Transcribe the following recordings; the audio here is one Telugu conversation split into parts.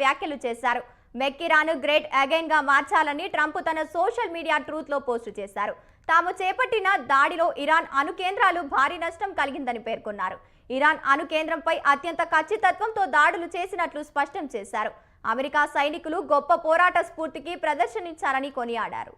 వ్యాఖ్యలు చేశారు. మేక్ ఇరాన్ గ్రేట్ అగైన్ గా మార్చాలని ట్రంప్ తన సోషల్ మీడియా ట్రూత్ లో పోస్టు చేశారు. తాము చేపట్టిన దాడిలో ఇరాన్ అణు కేంద్రాలు భారీ నష్టం కలిగిందని పేర్కొన్నారు. ఇరాన్ అణు కేంద్రంపై అత్యంత ఖచ్చితత్వంతో దాడులు చేసినట్లు స్పష్టం చేశారు. అమెరికా సైనికులు గొప్ప పోరాట స్ఫూర్తికి ప్రదర్శనించారని కొనియాడారు.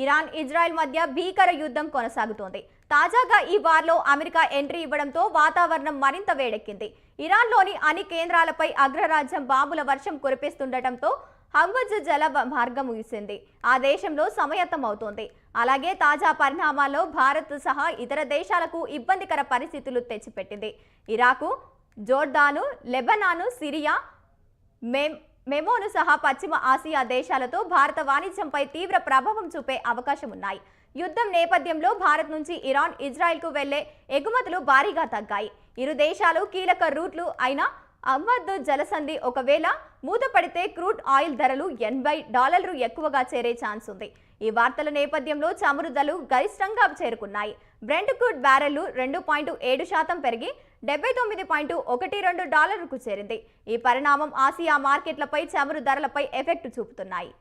ఇరాన్ ఇజ్రాయెల్ మధ్య భీకర యుద్ధం కొనసాగుతోంది. తాజాగా ఈ వార్లో అమెరికా ఎంట్రీ ఇవ్వడంతో వాతావరణం మరింత వేడెక్కింది. ఇరాన్లోని అన్ని కేంద్రాలపై అగ్రరాజ్యం బాంబుల వర్షం కురిపిస్తుండటంతో హర్ముజ్ జల మార్గం ముగిసింది. ఆ దేశంలో సమాయత్తమవుతోంది. అలాగే తాజా పరిణామాల్లో భారత్ సహా ఇతర దేశాలకు ఇబ్బందికర పరిస్థితులు తెచ్చిపెట్టింది. ఇరాకు, జోర్దాను, లెబనాను, సిరియా, మెమోను సహా పశ్చిమ ఆసియా దేశాలతో భారత వాణిజ్యంపై తీవ్ర ప్రభావం చూపే అవకాశం ఉన్నాయి. యుద్ధం నేపథ్యంలో భారత్ నుంచి ఇరాన్, ఇజ్రాయెల్కు వెళ్లే ఎగుమతులు భారీగా తగ్గాయి. ఇరు దేశాలు కీలక రూట్లు అయిన అహ్మద్ జలసంధి ఒకవేళ మూతపడితే క్రూడ్ ఆయిల్ ధరలు $80 ఎక్కువగా చేరే ఛాన్స్ ఉంది. ఈ వార్తల నేపథ్యంలో చమురు ధరలు గరిష్టంగా చేరుకున్నాయి. బ్రెంట్ క్రూడ్ బ్యారెల్ 2.7% పెరిగి $79.12కు చేరింది. ఈ పరిణామం ఆసియా మార్కెట్లపై చమురు ధరలపై ఎఫెక్ట్ చూపుతున్నాయి.